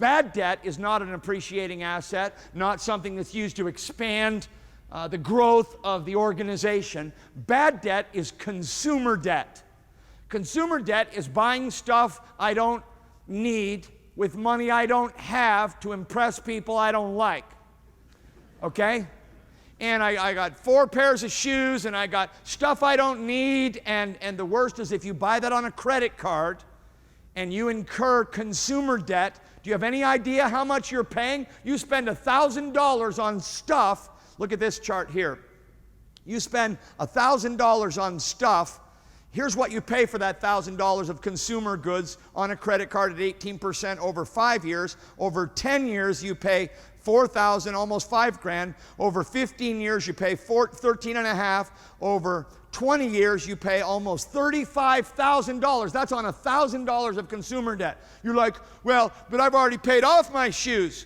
Bad debt is not an appreciating asset, not something that's used to expand the growth of the organization. Bad debt is consumer debt. Consumer debt is buying stuff I don't need with money I don't have to impress people I don't like. Okay? And I got 4 pairs of shoes, and I got stuff I don't need, and the worst is if you buy that on a credit card and you incur consumer debt. Do you have any idea how much you're paying? You spend $1,000 on stuff. Look at this chart here. You spend $1,000 on stuff. Here's what you pay for that $1,000 of consumer goods on a credit card at 18% over 5 years. Over 10 years, you pay $4,000, almost $5,000. Over 15 years, you pay $13,500. Over 20 years, you pay almost $35,000. That's on $1,000 of consumer debt. You're like, well, but I've already paid off my shoes.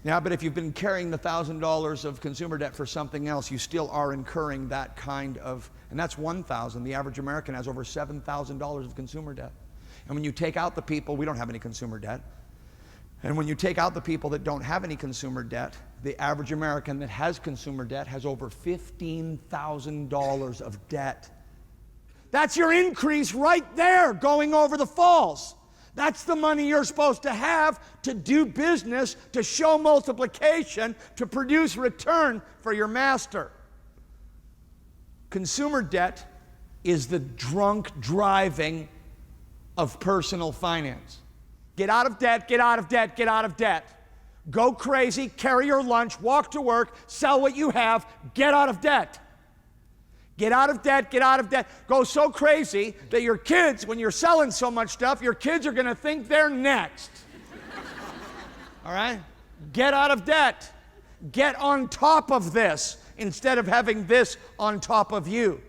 Yeah, but if you've been carrying the $1,000 of consumer debt for something else, you still are incurring that kind of, and that's $1,000. The average American has over $7,000 of consumer debt. And when you take out the people, we don't have any consumer debt. And when you take out the people that don't have any consumer debt, the average American that has consumer debt has over $15,000 of debt. That's your increase right there going over the falls. That's the money you're supposed to have to do business, to show multiplication, to produce return for your master. Consumer debt is the drunk driving of personal finance. Get out of debt, get out of debt, get out of debt. Go crazy, carry your lunch, walk to work, sell what you have, get out of debt. Get out of debt, get out of debt. Go so crazy that your kids, when you're selling so much stuff, your kids are going to think they're next. All right? Get out of debt. Get on top of this instead of having this on top of you.